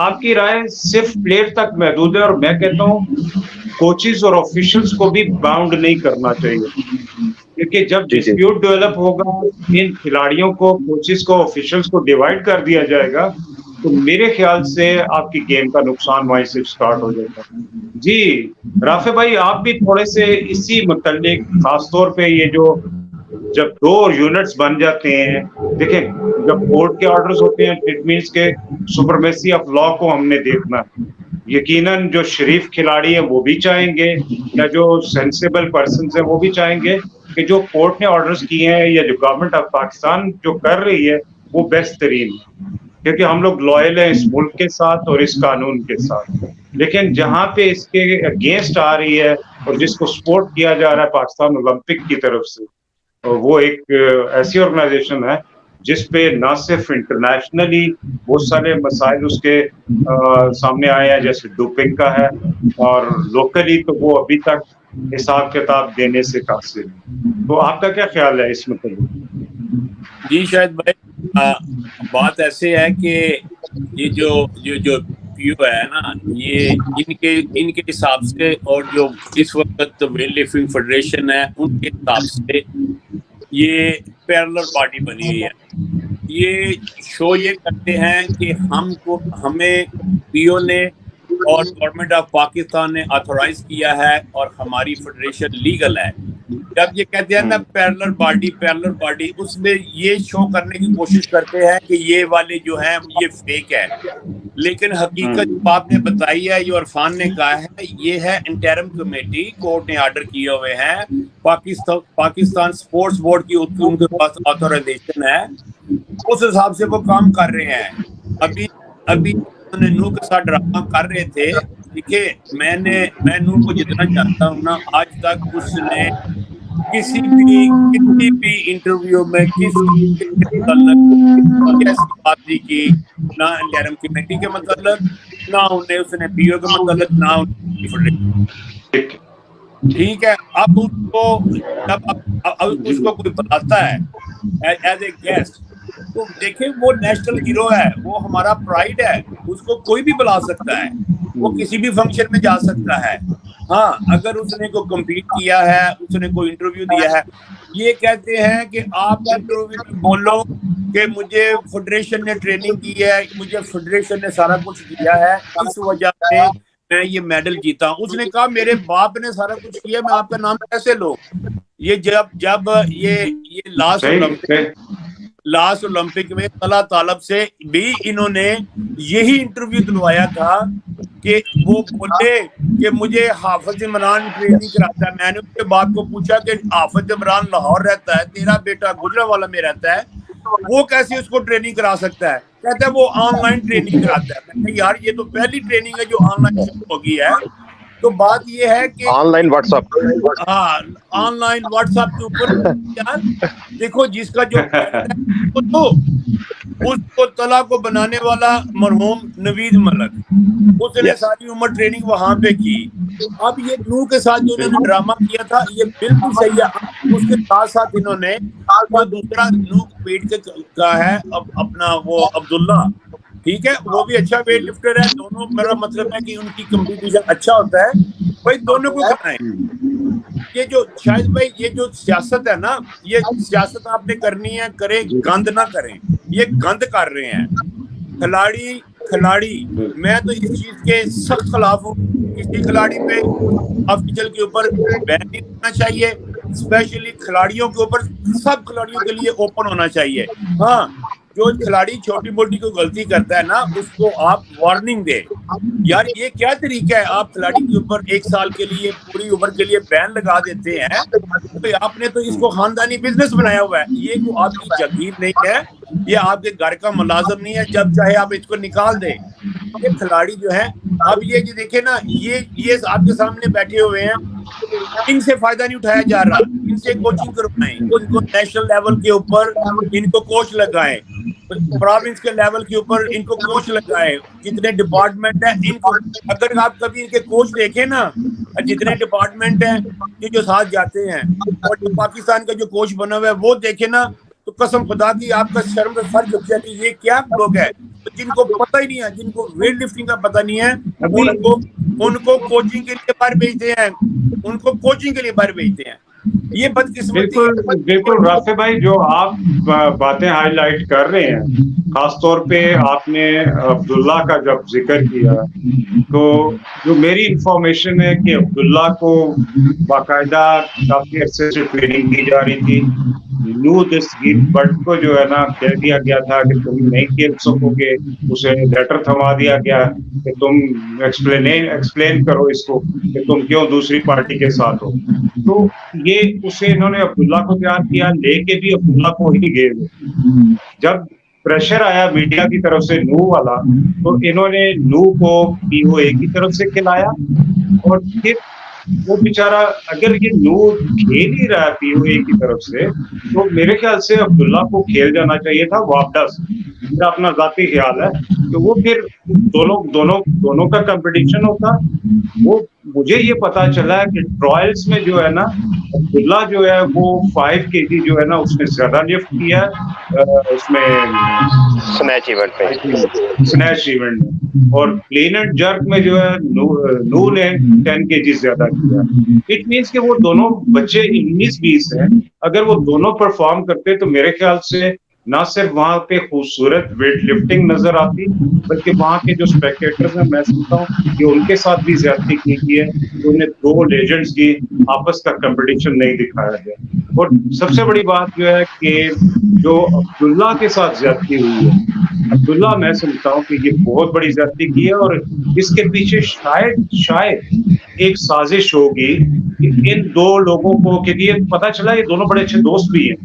आपकी राय सिर्फ प्लेयर तक महदूद है, और मैं कहता हूँ कोचेस और ऑफिशियल्स को भी बाउंड नहीं करना चाहिए, क्योंकि जब डिस्प्यूट डेवलप होगा, इन खिलाड़ियों को, कोचेस को, ऑफिशियल्स को डिवाइड कर दिया जाएगा, तो मेरे ख्याल से आपकी गेम का नुकसान वहीं से स्टार्ट हो जाएगा। जी राफे भाई, आप भी थोड़े से इसी मुतालिक, खासतौर पे ये जो जब 2 यूनिट्स बन जाते हैं, देखें जब कोर्ट के ऑर्डर्स होते हैं, इट मींस के सुपरमेसी ऑफ लॉ को हमने देखना। यकीनन जो शरीफ खिलाड़ी है वो भी चाहेंगे, या जो सेंसिबल पर्सन है वो भी चाहेंगे कि जो कोर्ट ने ऑर्डर्स किए हैं या जो गवर्नमेंट ऑफ पाकिस्तान जो कर रही है वो बेस्ट तरीन है। क्योंकि हम लोग लॉयल हैं इस मुल्क के साथ और इस कानून के साथ, लेकिन जहाँ पे इसके अगेंस्ट आ रही है और जिसको सपोर्ट किया जा रहा है पाकिस्तान ओलंपिक की तरफ से, और वो एक ऐसी ऑर्गेनाइजेशन है जिस पे ना सिर्फ इंटरनेशनली बहुत सारे मसाइल उसके सामने आए हैं, जैसे डोपिंग का है, और लोकली तो वो अभी तक हिसाब किताब देने से कासिर है। तो आपका क्या ख्याल है इस मतलब? जी शायद भाई, बात ऐसे है कि ये जो पीओ है ना, ये इनके हिसाब से और जो इस वक्त वेट लिफ्टिंग फेडरेशन है उनके हिसाब से ये पैरेलल पार्टी बनी हुई है। ये शो ये करते हैं कि हमें पीओ ने और गवर्नमेंट ऑफ पाकिस्तान ने ऑथोराइज किया है और हमारी फेडरेशन लीगल है। जब ये कहते हैं ना पैरेलल पार्टी, उसमें ये शो करने की कोशिश करते हैं कि ये वाले जो हैं ये फेक है, लेकिन हकीकत आपने बताई है, ये इरफान ने कहा है, ये है इंटरिम कमेटी, कोर्ट ने आर्डर किए हुए हैं, पाकिस्तान स्पोर्ट्स बोर्ड की उनके पास ऑथराइजेशन है, उस हिसाब से वो काम कर रहे हैं। अभी उन्होंने नूह के साथ ड्रामा कर रहे थे। देखिए, मैं नूह को जितना जानता हूँ ना, आज तक उसने किसी भी इंटरव्यू में किसी ऐसी बात नहीं की, ना इंटरिम कमेटी के मतलब, ना उसने पीओ के मतलब, ना ठीक है। अब उसको कोई बुलाता है एज ए गेस्ट, तो देखिए वो नेशनल हीरो है, वो हमारा प्राइड है, उसको कोई भी बुला सकता है, वो किसी भी फंक्शन में जा सकता है। हाँ, अगर उसने को कम्पीट किया है, उसने कोई इंटरव्यू दिया है, ये कहते हैं कि आप इंटरव्यू में बोलो कि मुझे फेडरेशन ने ट्रेनिंग की है, मुझे फेडरेशन ने सारा कुछ दिया है, इस वजह से मैं ये मेडल जीता। उसने कहा मेरे बाप ने सारा कुछ किया, मैं आपका नाम कैसे लूं? ये जब ये लास्ट ओलंपिक में तला तालब से भी इन्होंने यही इंटरव्यू दिलवाया था कि वो बोले कि मुझे हाफिज इमरान ट्रेनिंग कराता है। मैंने उसके बाप को पूछा कि हाफिज इमरान लाहौर रहता है, तेरा बेटा गुजरांवाला में रहता है, वो कैसे उसको ट्रेनिंग करा सकता है? कहता है वो ऑनलाइन ट्रेनिंग कराता है। मैंने यार ये तो पहली ट्रेनिंग है जो ऑनलाइन शुरू होगी है। तो बात ये है कि ऑनलाइन व्हाट्सएप, हाँ, ऑनलाइन व्हाट्सएप के ऊपर यार देखो, जिसका जो तो उसको तला को बनाने वाला मरहूम नवीद मलक, उसने सारी उम्र ट्रेनिंग वहां पे की। अब ये नूह के साथ जो उन्होंने ड्रामा किया था, ये बिल्कुल सही है। उसके साथ साथ इन्होंने जो दूसरा नूह पेट का है अपना वो अब्दुल्ला, ठीक है, वो भी अच्छा वेट लिफ्टर है। दोनों, मेरा मतलब है कि उनकी कंपटीशन अच्छा होता है भाई, दोनों को करना है। ये जो शायद भाई ये जो सियासत है ना, ये सियासत आपने करनी है, करे, गंद ना करें। ये गंद कर रहे हैं खिलाड़ी। मैं तो इस चीज के सख्त खिलाफ हूँ। किसी खिलाड़ी पे ऑफिशियल के ऊपर बैन नहीं होना चाहिए, स्पेशली खिलाड़ियों के ऊपर, सब खिलाड़ियों के लिए ओपन होना चाहिए। हाँ, जो खिलाड़ी छोटी मोटी कोई गलती करता है ना, उसको आप वार्निंग दे। यार ये क्या तरीका है? आप खिलाड़ी के ऊपर 1 साल के लिए, पूरी उम्र के लिए बैन लगा देते हैं। तो आपने तो इसको खानदानी बिजनेस बनाया हुआ है। ये को आपकी जागीर नहीं है, ये आपके घर का मुलाजिम नहीं है, जब चाहे आप इसको निकाल दे। ये खिलाड़ी जो है, अब ये जो देखे ना, ये आपके सामने बैठे हुए हैं, इनसे फायदा नहीं उठाया जा रहा। इनसे कोचिंग करवाएं, इनको नेशनल लेवल के ऊपर इनको कोच लगाएं, प्रोविंस के लेवल के ऊपर इनको कोच लगाएं। जितने डिपार्टमेंट है इनको, अगर आप कभी इनके कोच देखें ना, जितने डिपार्टमेंट हैं ये जो साथ जाते हैं, और जो पाकिस्तान का जो कोच बना हुआ है वो देखे ना, तो कसम खुदा की आपका शर्म का सर झुक जाए कि ये क्या लोग हैं जिनको पता ही नहीं है, जिनको वेट लिफ्टिंग का पता नहीं है। उनको कोचिंग के लिए बाहर भेजते हैं, उनको कोचिंग के लिए बाहर भेजते हैं। ये बदकिस्मती। बिल्कुल राफे भाई, जो आप बातें हाईलाइट कर रहे हैं, खासतौर पे आपने अब्दुल्ला का जब जिक्र किया, तो जो मेरी इंफॉर्मेशन है कि अब्दुल्ला को बाकायदा काफी अच्छे से ट्रेनिंग दी जा रही थी। नूह दस्तगीर बट को जो है ना कह दिया गया था कि तुम नहीं खेल सकोगे, उसे लेटर थमा दिया गया कि तुम एक्सप्लेन करो इसको कि तुम क्यों दूसरी पार्टी के साथ हो। तो ये उसे इन्होंने अब्दुल्ला को तैयार किया, लेके भी अब्दुल्ला को ही गए। जब प्रेशर आया मीडिया की तरफ से नू वाला, तो इन्होंने नू को पीओए की तरफ से खिलाया और फिर वो बेचारा अगर ये नू खेल ही रहा है पीओए की तरफ से, तो मेरे ख्याल से अब्दुल्ला को खेल जाना चाहिए था वापडा से। मेरा अपना जाती ख्याल है तो वो फिर दोनों का कंपटीशन होता। वो मुझे ये पता चला है कि ट्रायल्स में जो है ना अब्दुल्ला जो है वो 5 केजी जो है ना उसने ज्यादा लिफ्ट किया उसमें स्नैच इवेंट पे, स्नैच इवेंट में, और क्लीन एंड जर्क में जो है नू ने 10 केजी ज्यादा किया। इट मीन्स कि वो दोनों बच्चे 19-20 हैं, अगर वो दोनों परफॉर्म करते तो मेरे ख्याल से ना सिर्फ वहां पे खूबसूरत वेट लिफ्टिंग नजर आती, बल्कि वहां के जो स्पेक्टेटर्स हैं मैं समझता हूँ कि उनके साथ भी ज्यादती की गई है, उन्हें दो लेजेंड्स की आपस का कंपटीशन नहीं दिखाया गया। और सबसे बड़ी बात जो है कि जो अब्दुल्ला के साथ ज्यादती हुई है, अब्दुल्ला मैं समझता हूँ कि ये बहुत बड़ी ज्यादती की है और इसके पीछे शायद एक साजिश होगी कि इन दो लोगों को, क्योंकि ये पता चला ये दोनों बड़े अच्छे दोस्त भी हैं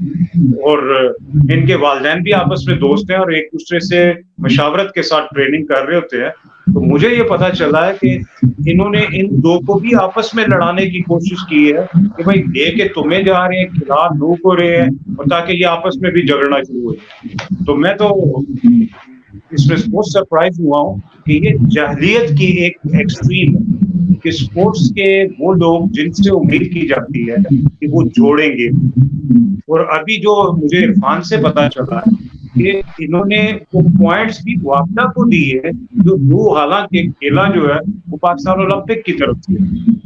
और इनके वालिदैन भी आपस में दोस्त हैं और एक दूसरे से मशावरत के साथ ट्रेनिंग कर रहे होते हैं। तो मुझे ये पता चला है कि इन्होंने इन दो को भी आपस में लड़ाने की कोशिश की है कि भाई लेके तुम्हें जा रहे हैं, खिला नू को रहे हैं, और ताकि ये आपस में भी झगड़ना शुरू हो जाए। तो मैं तो इसमें बहुत सरप्राइज हुआ हूँ कि ये जाहिलियत की एक एक्सट्रीम है कि स्पोर्ट्स के वो लोग जिनसे उम्मीद की जाती है कि वो जोड़ेंगे, और अभी जो मुझे इरफान से पता चला है कि इन्होंने वो पॉइंट्स भी वापडा को दिए जो नू हालांकि खेला जो है वो पाकिस्तान ओलंपिक की तरफ से,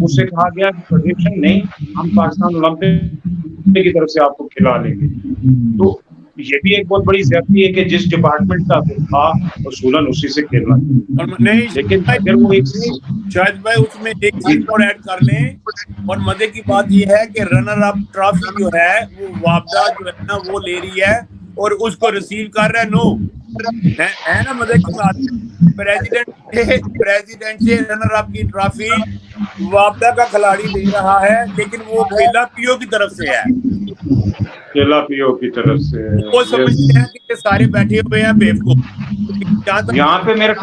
उससे कहा गया कि प्रोजेक्शन नहीं, हम पाकिस्तान ओलंपिक की तरफ से आपको खिला लेंगे। तो ये भी एक बहुत बड़ी ज्यादती है कि जिस डिपार्टमेंट का वो था उसूलन उसी से खेलना नहीं, लेकिन अगर वो एक शायद भाई उसमें एक चीज और ऐड कर लें, और मजे की बात ये है कि रनर अप ट्रॉफी जो है वो वापडा जो है ना वो ले रही है और उसको रिसीव कर रहा है नू, है ना मजे की बात। प्रेसिडेंट से रनर अप की ट्रॉफी वापडा का खिलाड़ी ले रहा है, लेकिन वो खेला पीओ की तरफ से है, खेला पीओ की तरफ से। वो समझते हैं कि ये सारे बैठे हुए हैं बेवकूफ। यहाँ पे मेरे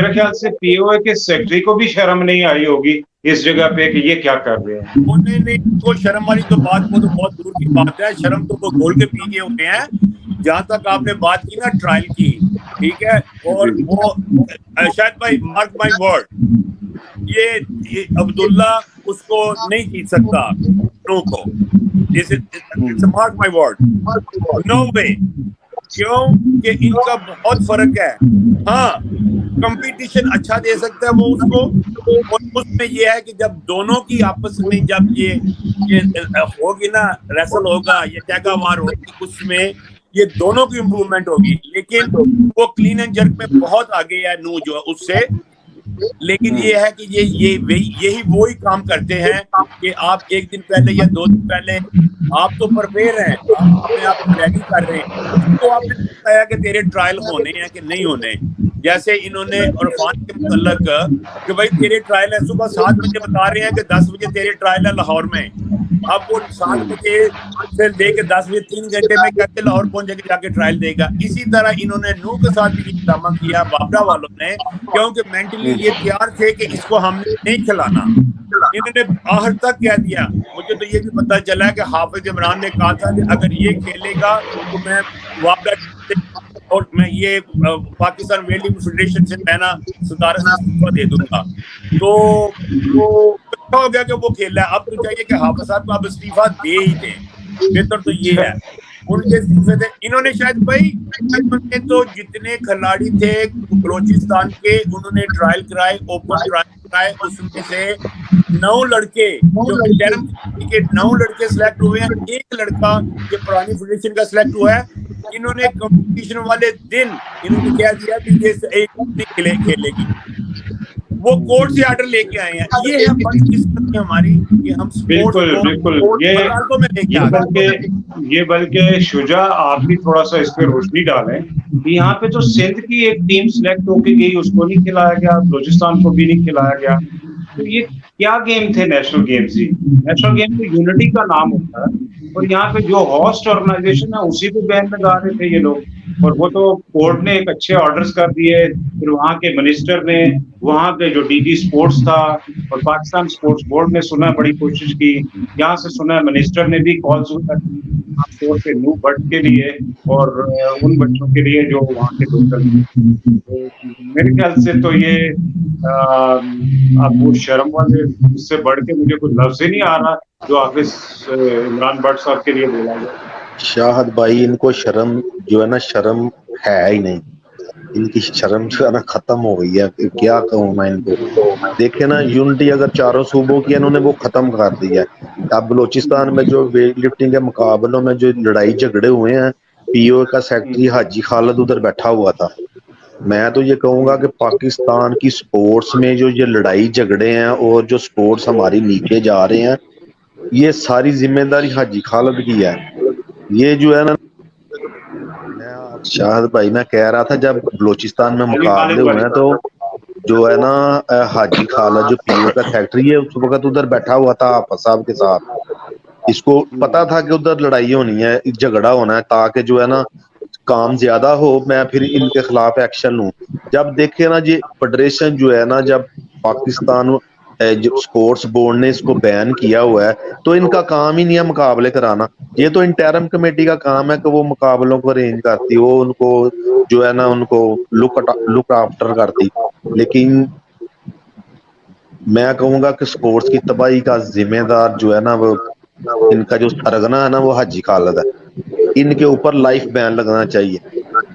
ख्याल से पीओए के सेक्रेटरी को भी शर्म नहीं आई होगी इस जगह पे कि ये क्या कर रहे हैं। नहीं, तो शर्म वाली तो बात वो तो बहुत दूर की बात है, शर्म तो वो घोल के पी गए होते हैं। जहां तक आपने बात की ना ट्रायल की, ठीक है, और वो शायद भाई मार्क माय वर्ड, ये अब्दुल्ला उसको नहीं जीत सकता नो को, मार्क माय वर्ड, नो वे, क्यों कि इनका बहुत फर्क है। हाँ, कंपटीशन अच्छा दे सकता है वो उसको, और उसमें ये है कि जब दोनों की आपस में जब ये होगी ना, रेसल होगा, ये टैगा वार होगी, उसमें ये दोनों की इम्प्रूवमेंट होगी। लेकिन वो क्लीन एंड जर्क में बहुत आगे है नू जो है उससे, लेकिन ये है कि यही वो ही काम करते हैं कि आप एक दिन पहले या 2 दिन पहले आप तो प्रिपेयर हैं, आप अपने आप को रेडी कर रहे हैं, तो आपने बताया कि तेरे ट्रायल होने हैं कि नहीं होने। जैसे इन्होंने इरफान के मुतल्लक कि भाई तेरे ट्रायल है, सुबह 7 बजे बता रहे हैं कि 10 बजे तेरे ट्रायल है लाहौर में, अब वो 7 बजे से लेके 10 बजे 3 घंटे में कैसे लाहौर पहुंचेगा जाके ट्रायल देगा। इसी तरह इन्होंने नू के साथ भी ड्रामा किया वापडा वालों ने, क्योंकि मेंटली ये तैयार थे कि इसको हमने नहीं खिलाना। इन्होंने आखिर तक कह दिया, मुझे तो ये भी पता चला है कि हाफिज इमरान ने कहा था कि अगर ये खेलेगा तो मैं वापडा और मैं ये पाकिस्तान वेल्डिंग फेडरेशन से मैं ना सदारत से इस्तीफा दे दूंगा। तो हो गया कि वो खेला है, अब तो चाहिए कि हाफिज साहब को अब इस्तीफा दे ही दे, बेहतर तो ये है उनके इस्तीफे थे। इन्होंने शायद भाई तो जितने खिलाड़ी थे बलोचिस्तान के उन्होंने ट्रायल कराए, ओपन ट्रायल कराए, उसमें से 9 लड़के जो इंटरम के 9 लड़के सिलेक्ट हुए हैं, एक लड़का जो पुरानी फेडरेशन का सिलेक्ट हुआ है। इन्होंने कंपटीशन वाले दिन इन्होंने कह दिया कि ये एक खेलेगी, वो कोर्ट से आर्डर लेके आए हैं। ये है बदकिस्मती हमारी कि हम बिल्कुल ये बल्कि शुजा आप भी थोड़ा सा इस पे रोशनी डालें कि यहाँ पे तो सिंध की एक टीम सिलेक्ट होके गई, उसको नहीं खिलाया गया, बलोचिस्तान को भी नहीं खिलाया गया। तो ये क्या गेम थे नेशनल गेम्स ही? नेशनल गेम तो यूनिटी का नाम होता है, और यहाँ पे जो होस्ट ऑर्गेनाइजेशन है उसी पे बैन लगा रहे थे ये लोग। और वो तो कोर्ट ने एक अच्छे ऑर्डर्स कर दिए, फिर वहाँ के मिनिस्टर ने, वहाँ पे जो डीजी स्पोर्ट्स था और पाकिस्तान स्पोर्ट्स बोर्ड ने सुना, बड़ी कोशिश की, यहाँ से सुना मिनिस्टर ने भी कॉल्स की खासतौर पे नू बट के लिए और उन बच्चों के लिए जो वहाँ के लोकल। तो मेरे ख्याल से तो ये अब वो शर्म वाले उससे बढ़ के मुझे कोई लफ्ज ही नहीं आ रहा जो हाफिज इमरान भट्ट साहब के लिए बोला गया। शाहद भाई, इनको शर्म जो है ना, शर्म है ही नहीं। इनकी शर्म जो है ना खत्म हो गई है, क्या कहूँ मैं इनको। देखे ना, यूनिटी अगर चारों सूबों की इन्होंने वो खत्म कर दी है। अब बलोचिस्तान में जो वेट लिफ्टिंग के मुकाबलों में जो लड़ाई झगड़े हुए हैं, पीओ का सेक्रेटरी हाजी खालिद उधर बैठा हुआ था। मैं तो ये कहूंगा कि पाकिस्तान की स्पोर्ट्स में जो ये लड़ाई झगड़े हैं और जो स्पोर्ट्स हमारी नीचे जा रहे हैं, ये सारी जिम्मेदारी हाजी खालिद की है। ये जो है ना, मैं शाहद भाई मैं कह रहा था जब बलोचिस्तान में अली खालिद मुकाबले हुए वाली हैं बात। तो जो है ना हाजी खालिद जो पीओ का सेक्रेटरी है उस वक्त उधर बैठा हुआ था हाफिज साहब के साथ। इसको पता था कि उधर लड़ाई होनी है, झगड़ा होना है, ताकि जो है ना काम ज्यादा हो, मैं फिर इनके खिलाफ एक्शन लूं। जब देखे ना जी फेडरेशन जो है ना, जब पाकिस्तान जो स्पोर्ट्स बोर्ड ने इसको बैन किया हुआ है, तो इनका काम ही नहीं है मुकाबले कराना। ये तो इंटरम कमेटी का काम है कि वो मुकाबलों को अरेंज करती, वो उनको जो है ना उनको लुक आफ्टर करती। लेकिन मैं कहूंगा कि स्पोर्ट्स की तबाही का जिम्मेदार जो है ना वो इनका जो सरगना है ना वो हाजी खालिद है। इनके ऊपर लाइफ बैन लगना चाहिए।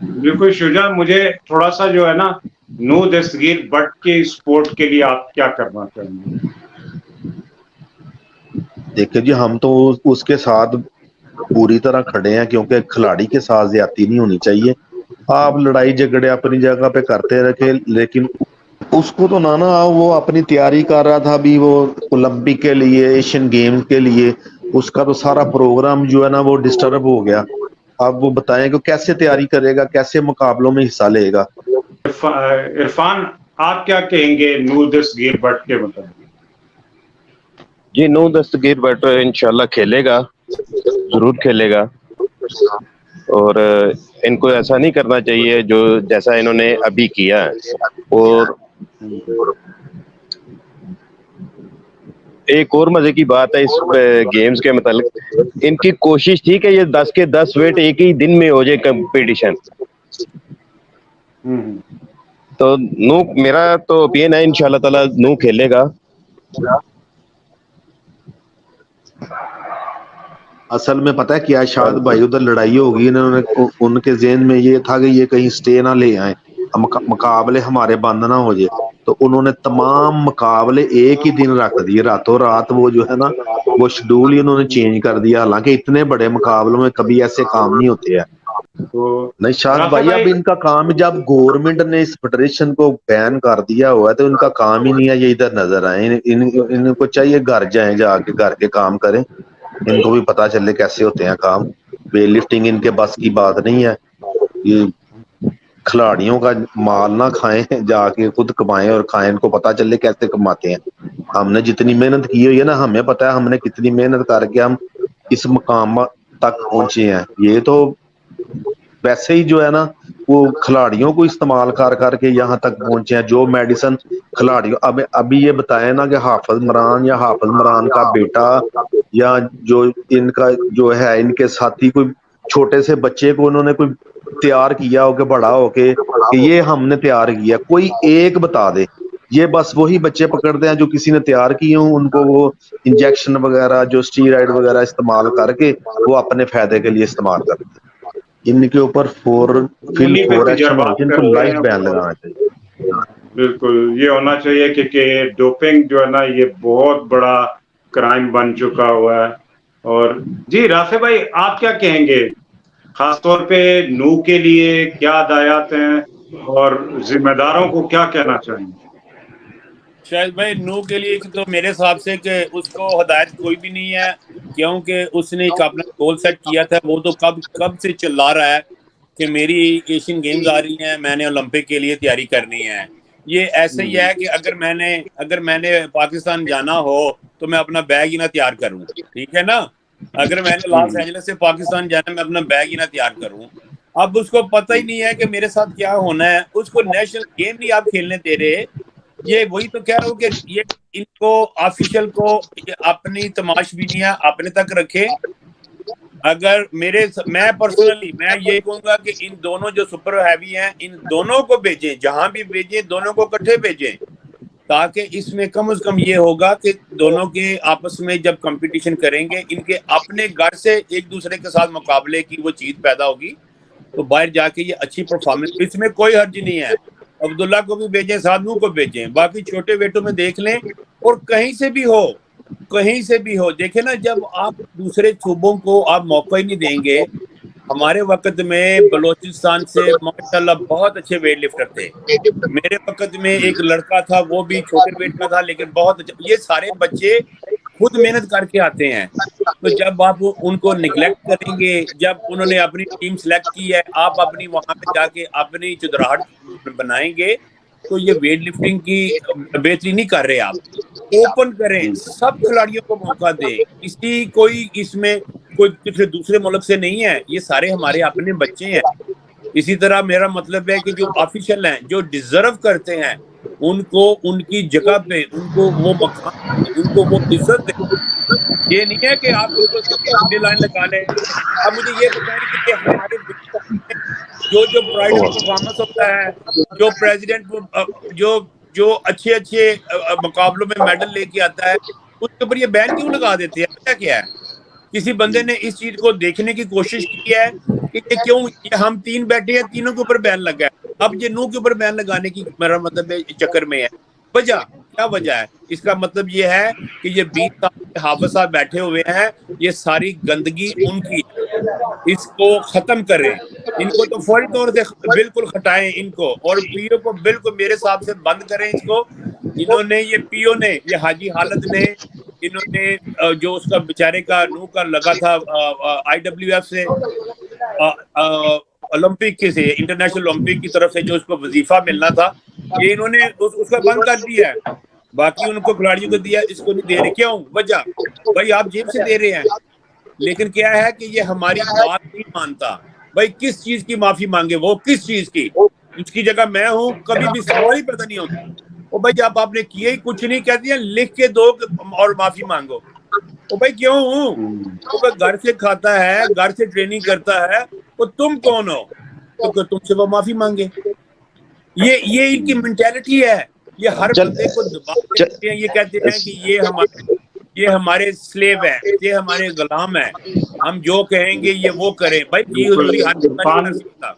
बिल्कुल शुजा, मुझे थोड़ा सा जो है ना नू दस्तगीर बट के स्पोर्ट के लिए आप क्या करना चाहेंगे? देखिए जी, हम तो उसके साथ पूरी तरह खड़े हैं, क्योंकि खिलाड़ी के साथ ज्यादती नहीं होनी चाहिए। आप लड़ाई झगड़े अपनी जगह पे करते रखे, लेकिन उसको तो ना वो अपनी तैयारी कर रहा था अभी वो ओलंपिक के लिए, एशियन गेम्स के लिए। उसका तो सारा प्रोग्राम जो है ना वो डिस्टर्ब हो गया। अब वो बताएं कि कैसे तैयारी करेगा, कैसे मुकाबलों में हिस्सा लेगा। इरफान, आप क्या कहेंगे नू दस्तगीर बट के मतलब? जी, नू दस्तगीर बट इंशाल्लाह खेलेगा, जरूर खेलेगा। और इनको ऐसा नहीं करना चाहिए जो जैसा इन्होंने अभी किया है। और एक और मजे की बात है इस गेम्स के मतलब, इनकी कोशिश थी कि ये 10 के 10 वेट एक ही दिन में हो जाए कंपटीशन। तो नू, मेरा तो ओपिनियन है इंशाल्लाह ताला नू खेलेगा। असल में पता है क्या है शायद भाई, उधर लड़ाई होगी, इन्होंने उनके ज़हन में ये था कि ये कहीं स्टे ना ले आए, मुकाबले हमारे बंद ना हो जाए। तो उन्होंने तमाम मुकाबले एक ही दिन रख दिए, रातों रात वो जो है ना वो शेड्यूल ही उन्होंने चेंज कर दिया। हालांकि इतने बड़े मुकाबलों में कभी ऐसे काम नहीं होते हैं। तो नहीं शायद राफे भाई, भाई, अब इनका काम, जब गवर्नमेंट ने इस फेडरेशन को बैन कर दिया हुआ है तो इनका काम ही नहीं है ये इधर नजर आए। इनको चाहिए घर जाए, जाके घर के काम करें, इनको भी पता चले कैसे होते हैं काम। वेट लिफ्टिंग इनके बस की बात नहीं है। ये खिलाड़ियों का माल ना खाएं, जाके खुद कमाएं और खाएं, इनको पता चले कैसे कमाते हैं। हमने जितनी मेहनत की हुई है ना, हमें पता है हमने कितनी मेहनत करके हम इस मुकाम तक पहुंचे हैं। ये तो वैसे ही जो है ना वो खिलाड़ियों को इस्तेमाल कर करके यहाँ तक पहुंचे हैं। जो मेडिसिन खिलाड़ियों, अब अभी ये बताए ना कि हाफिज इमरान या हाफिज इमरान का बेटा या जो इनका जो है इनके साथी कोई छोटे से बच्चे को उन्होंने कोई तैयार किया हो के बड़ा हो के कि ये हमने तैयार किया, कोई एक बता दे। ये बस वही बच्चे पकड़ते हैं जो किसी ने तैयार किए हों, उनको वो इंजेक्शन वगैरह जो स्टीरॉइड वगैरह इस्तेमाल करके वो अपने फायदे के लिए इस्तेमाल करते हैं। इनके ऊपर फिल उन्हीं पे फोर एक्शन होना तजर्बात चाहिए, इनको कर रहे लाइफ हैं बैन वो। लगाना चाहिए। बिल्कुल ये होना चाहिए क्योंकि डोपिंग जो है ना ये बहुत बड़ा क्राइम बन चुका हुआ है। और जी राफे भाई, आप क्या कहेंगे खासतौर पे नू के लिए क्या हदायत हैं और जिम्मेदारों को क्या कहना चाहेंगे? शायद भाई नू के लिए तो मेरे हिसाब से कि उसको हदायत कोई भी नहीं है, क्योंकि उसने एक अपना गोल सेट किया था। वो तो कब कब से चिल्ला रहा है कि मेरी एशियन गेम्स आ रही हैं, मैंने ओलंपिक के लिए तैयारी करनी है। ये ऐसे ही है कि अगर मैंने पाकिस्तान जाना हो तो मैं अपना बैग ही ना तैयार करूं, ठीक है ना। अगर मैंने लॉस एंजलिस से पाकिस्तान जाना, मैं अपना बैग ही ना तैयार करूं। اب اس کو پتہ ہی نہیں ہے کہ میرے ساتھ کیا ہونا ہے, اس کو نیشنل گیم نہیں آپ کھیلنے دے رہے. یہ وہی تو کہہ رہا ہوں کہ یہ ان کو آفیشل کو اپنی تماش بینیاں اپنے تک رکھے. اگر میں پرسنلی میں یہ کہوں گا کہ ان دونوں جو سپر ہیوی ہیں ان دونوں کو بھیجیں, جہاں بھی بھیجیں دونوں کو اکٹھے بھیجیں, تاکہ اس میں کم از کم یہ ہوگا کہ دونوں کے آپس میں جب کمپٹیشن کریں گے ان کے اپنے گھر سے ایک دوسرے کے ساتھ مقابلے کی وہ چیز پیدا ہوگی, تو باہر جا کے یہ اچھی پرفارمنس, اس میں کوئی حرج نہیں ہے. عبداللہ کو بھی بھیجیں, سادھو کو بھیجیں, باقی چھوٹے بیٹوں میں دیکھ لیں, اور کہیں سے بھی ہو دیکھیں نا, جب آپ دوسرے صوبوں کو آپ موقع ہی نہیں دیں گے. ہمارے وقت میں بلوچستان سے ماشاءاللہ بہت اچھے ویٹ لفٹر تھے. میرے وقت میں ایک لڑکا تھا, وہ بھی چھوٹے ویٹ کا تھا لیکن بہت اچھا. یہ سارے بچے خود محنت کر کے آتے ہیں. تو جب آپ ان کو نگلیکٹ کریں گے, جب انہوں نے اپنی ٹیم سلیکٹ کی ہے, آپ اپنی وہاں پہ جا کے اپنی چدراہٹ بنائیں گے, تو یہ ویٹ لفٹنگ کی بہتری نہیں کر رہے. آپ اوپن کریں, سب کھلاڑیوں کو موقع دیں, کوئی اس میں کوئی کسی دوسرے ملک سے نہیں ہے, یہ سارے ہمارے اپنے بچے ہیں. اسی طرح میرا مطلب ہے کہ جو آفیشل ہیں, جو ڈیزرو کرتے ہیں, ان کو ان کی جگہ پہ ان کو وہ مقام دیں, ان کو وہ عزت دیں. یہ نہیں ہے کہ آپ اس کو سیدھی لائن لگا لیں. اب مجھے یہ بتائیں کہ یہ ہمارے جو پرائڈ آف پرفارمنس ہوتا ہے, جو پریزیڈنٹ جو اچھے مقابلوں میں میڈل لے کے آتا ہے, اس کے اوپر یہ بین کیوں لگا دیتے ہیں؟ وجہ کیا ہے؟ کسی بندے نے اس چیز کو دیکھنے کی کوشش کی ہے کہ یہ کیوں ہم تین بیٹھے ہیں, تینوں کے اوپر بین لگا ہے. اب یہ نو کے اوپر بین لگانے کی میرا مطلب چکر میں ہے. وجہ کیا وجہ ہے؟ اس کا مطلب یہ ہے کہ یہ 20 سال کے حافظ صاحب بیٹھے ہوئے ہیں, یہ ساری گندگی ان کی ہے. اس کو ختم کریں, ان کو تو فوری طور سے بالکل ہٹائیں ان کو, اور پی او کو بالکل میرے حساب سے بند کریں اس کو. انہوں نے یہ پی او نے, یہ حاجی حالت نے, انہوں نے جو اس کا بیچارے کا نو کا لگا تھا آئی ڈبلیو ایف سے, اولمپک کے سے, انٹرنیشنل اولمپک کی طرف سے جو اس کو وظیفہ ملنا تھا, یہ انہوں نے اس کا بند کر دیا ہے. باقی ان کو کھلاڑیوں کو دیا, اس کو نہیں دے رہے. کیوں؟ وجہ بھائی آپ جیب سے دے رہے ہیں, لیکن کیا ہے کہ یہ ہماری بات نہیں مانتا. بھائی کس چیز کی معافی مانگے وہ, کس چیز کی؟ اس کی جگہ میں ہوں, کبھی بھی سوال ہی پیدا نہیں ہوتا. وہ بھائی جب آپ نے کیے ہی کچھ نہیں, کہتے ہیں لکھ کے دو اور معافی مانگو. وہ بھائی کیوں ہوں؟ وہ گھر سے کھاتا ہے, گھر سے ٹریننگ کرتا ہے, وہ تم کون ہو تو تم سے وہ معافی مانگے؟ یہ ان کی مینٹیلٹی ہے. یہ ہر بندے کو دبا کے رکھتے ہیں. یہ کہتے ہیں کہ یہ ہمارے سلیو ہے, یہ ہمارے غلام ہے, ہم جو کہیں گے یہ وہ کریں. بھائی یہ حضوری ہر بندہ نہیں کر سکتا.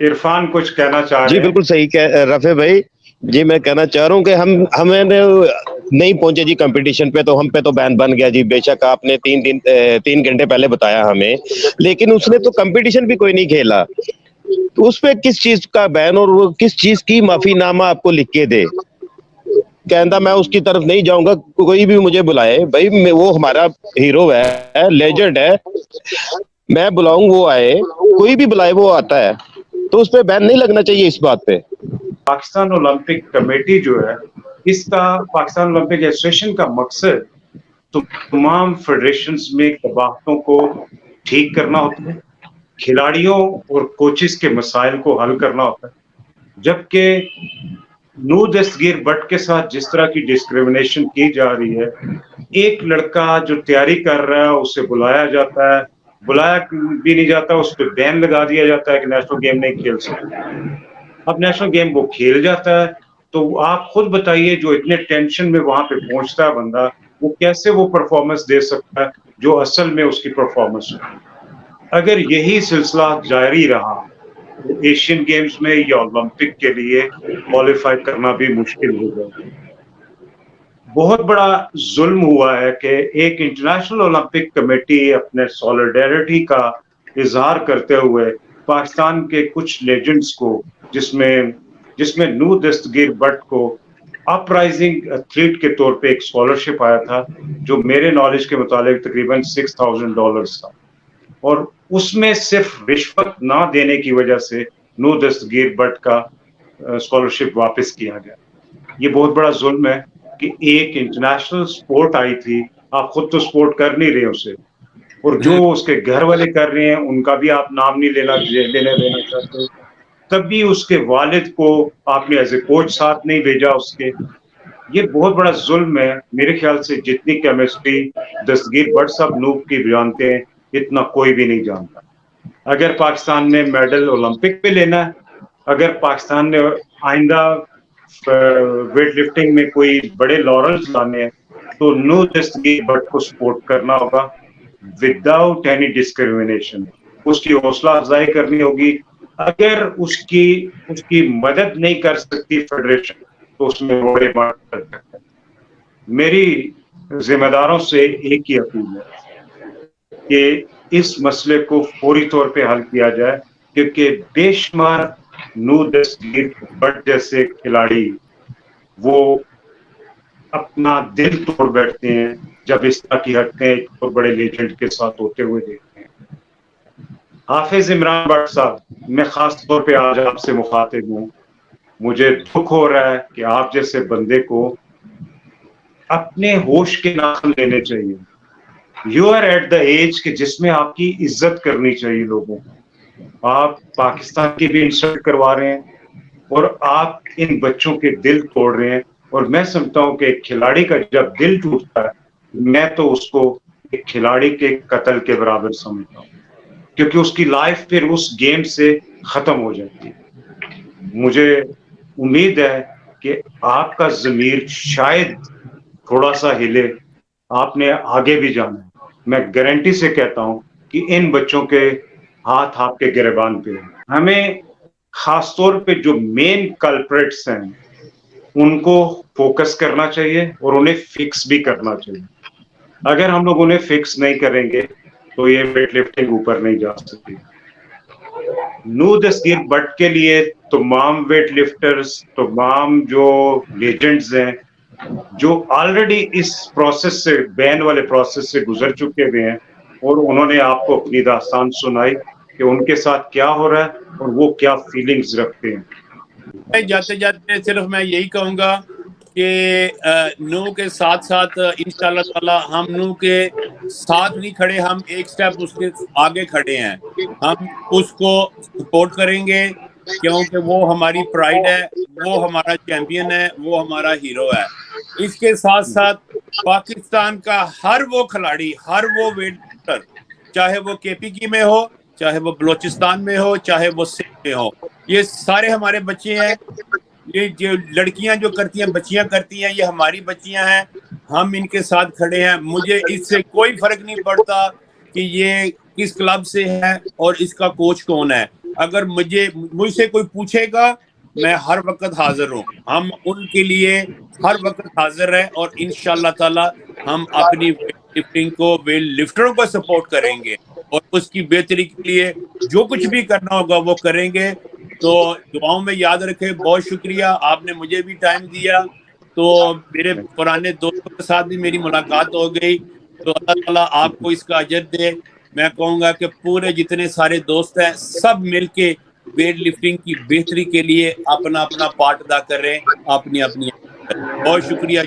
عرفان کچھ کہنا چاہ رہے جی ہیں. بالکل صحیح رفیع بھائی, جی میں کہنا چاہ رہا ہوں کہ ہمیں نہیں پہنچے جی کمپٹیشن پہ, تو ہم پہ تو بین بن گیا جی. بے شک آپ نے 3 گھنٹے پہلے بتایا ہمیں, لیکن اس نے تو کمپٹیشن بھی کوئی نہیں کھیلا. تو اس پہ کس چیز کا بین اور وہ کس چیز کی معافی نامہ آپ کو لکھ کے دے؟ کہندا میں اس کی طرف نہیں جاؤں گا, کوئی بھی مجھے بلائے. بھائی وہ ہمارا ہیرو ہے, لیجنڈ ہے, میں بلاؤں وہ آئے, کوئی بھی بلائے وہ آتا ہے, تو اس پہ بین نہیں لگنا چاہیے اس بات پہ. پاکستان اولمپک کمیٹی جو ہے, اس کا پاکستان اولمپک ایسوسیشن کا مقصد تمام فیڈریشنز میں قباحتوں کو ٹھیک کرنا ہوتا ہے, کھلاڑیوں اور کوچز کے مسائل کو حل کرنا ہوتا ہے. جبکہ نو دستگیر بٹ کے ساتھ جس طرح کی ڈسکریمنیشن کی جا رہی ہے, ایک لڑکا جو تیاری کر رہا ہے اسے بلایا جاتا ہے, بلایا بھی نہیں جاتا, اس پہ بین لگا دیا جاتا ہے کہ نیشنل گیم نہیں کھیل سکتا. اب نیشنل گیم وہ کھیل جاتا ہے, تو آپ خود بتائیے جو اتنے ٹینشن میں وہاں پہ پہنچتا ہے بندہ, وہ کیسے وہ پرفارمنس دے سکتا ہے جو اصل میں اس کی پرفارمنس ہے. اگر یہی سلسلہ جاری رہا تو ایشین گیمز میں یا اولمپک کے لیے کوالیفائی کرنا بھی مشکل ہو جائے. بہت بڑا ظلم ہوا ہے کہ ایک انٹرنیشنل اولمپک کمیٹی اپنے سولیڈیرٹی کا اظہار کرتے ہوئے پاکستان کے کچھ لیجنڈز کو, جس میں نو دستگیر بٹ کو اپ رائزنگ ایتھلیٹ کے طور پہ ایک اسکالرشپ آیا تھا, جو میرے نالج کے مطابق تقریباً $6,000 تھا, اور اس میں صرف رشوت نہ دینے کی وجہ سے نو دستگیر بٹ کا اسکالرشپ واپس کیا گیا. یہ بہت بڑا ظلم ہے کہ ایک انٹرنیشنل سپورٹ آئی تھی, آپ خود تو سپورٹ کر نہیں رہے اسے, اور جو اس کے گھر والے کر رہے ہیں ان کا بھی آپ نام نہیں لینا دینا چاہتے. تب بھی اس کے والد کو آپ نے ایز اے کوچ ساتھ نہیں بھیجا اس کے. یہ بہت بڑا ظلم ہے. میرے خیال سے جتنی کیمسٹری دستگیر بٹ صاحب نوب کی جانتے ہیں اتنا کوئی بھی نہیں جانتا. اگر پاکستان نے میڈل اولمپک پہ لینا ہے, اگر پاکستان نے آئندہ ویٹ لفٹنگ میں کوئی بڑے لارنس لانے ہیں تو نو دستگیر بٹ کو سپورٹ کرنا ہوگا وداؤٹ اینی ڈسکریمنیشن. اس کی حوصلہ افزائی کرنی ہوگی. اگر اس کی مدد نہیں کر سکتی فیڈریشن تو اس میں بڑے بات کر سکتا ہے. میری ذمہ داروں سے ایک ہی اپیل ہے کہ اس مسئلے کو فوری طور پہ حل کیا جائے, کیونکہ بے شمار نو دستگیر بٹ جیسے کھلاڑی وہ اپنا دل توڑ بیٹھتے ہیں جب اس طرح کی حرکتیں ایک بہت بڑے لیجنڈ کے ساتھ ہوتے ہوئے دیکھتے ہیں. حافظ عمران بٹ صاحب, میں خاص طور پہ آج آپ سے مخاطب ہوں. مجھے دکھ ہو رہا ہے کہ آپ جیسے بندے کو اپنے ہوش کے ناخن لینے چاہیے. You are at the age کہ جس میں آپ کی عزت کرنی چاہیے لوگوں کو. آپ پاکستان کی بھی انسلٹ کروا رہے ہیں اور آپ ان بچوں کے دل توڑ رہے ہیں. اور میں سمجھتا ہوں کہ ایک کھلاڑی کا جب دل ٹوٹتا ہے میں تو اس کو ایک کھلاڑی کے قتل کے برابر سمجھتا ہوں, کیونکہ اس کی لائف پھر اس گیم سے ختم ہو جاتی ہے. مجھے امید ہے کہ آپ کا ضمیر شاید تھوڑا سا ہلے, آپ نے آگے بھی جانا ہے. میں گارنٹی سے کہتا ہوں کہ ان بچوں کے ہاتھ آپ کے گریبان پہ ہیں. ہمیں خاص طور پہ جو مین کلپریٹس ہیں ان کو فوکس کرنا چاہیے اور انہیں فکس بھی کرنا چاہیے. اگر ہم لوگ انہیں فکس نہیں کریں گے تو یہ ویٹ لفٹنگ اوپر نہیں جا سکتی. نو دستگیر بٹ کے لیے تمام ویٹ لفٹرز, تمام جو لیجنڈز ہیں جو آلریڈی اس پروسیس سے, بین والے پروسیس سے گزر چکے ہوئے ہیں, اور انہوں نے آپ کو اپنی داستان سنائی کہ ان کے ساتھ کیا ہو رہا ہے اور وہ کیا فیلنگز رکھتے ہیں. جاتے جاتے صرف میں یہی کہوں گا کہ نو کے ساتھ ساتھ انشاءاللہ تعالی ہم نو کے ساتھ نہیں کھڑے, ہم ایک سٹیپ اس کے آگے کھڑے ہیں. ہم اس کو سپورٹ کریں گے کیونکہ وہ ہماری پرائیڈ ہے, وہ ہمارا چیمپئن ہے, وہ ہمارا ہیرو ہے. اس کے ساتھ ساتھ پاکستان کا ہر وہ کھلاڑی, ہر وہ ویٹ لفٹر, چاہے وہ کے پی کی میں ہو, چاہے وہ بلوچستان میں ہو, چاہے وہ سندھ میں ہو, یہ سارے ہمارے بچے ہیں. یہ جو لڑکیاں جو کرتی ہیں, بچیاں کرتی ہیں, یہ ہماری بچیاں ہیں. ہم ان کے ساتھ کھڑے ہیں. مجھے اس سے کوئی فرق نہیں پڑتا کہ یہ کس کلب سے ہے اور اس کا کوچ کون ہے. اگر مجھ سے کوئی پوچھے گا میں ہر وقت حاضر ہوں. ہم ان کے لیے ہر وقت حاضر ہیں اور انشاءاللہ تعالی ہم اپنی ویٹ لفٹنگ کو, ویٹ لفٹروں کو سپورٹ کریں گے اور اس کی بہتری کے لیے جو کچھ بھی کرنا ہوگا وہ کریں گے. تو دعاؤں میں یاد رکھے. بہت شکریہ, آپ نے مجھے بھی ٹائم دیا. تو میرے پرانے دوستوں کے ساتھ بھی میری ملاقات ہو گئی. تو اللہ تعالیٰ آپ کو اس کا اجر دے. میں کہوں گا کہ پورے جتنے سارے دوست ہیں سب مل کے ویٹ لفٹنگ کی بہتری کے لیے اپنا اپنا پارٹ ادا کر رہے ہیں, اپنی اپنی. بہت شکریہ.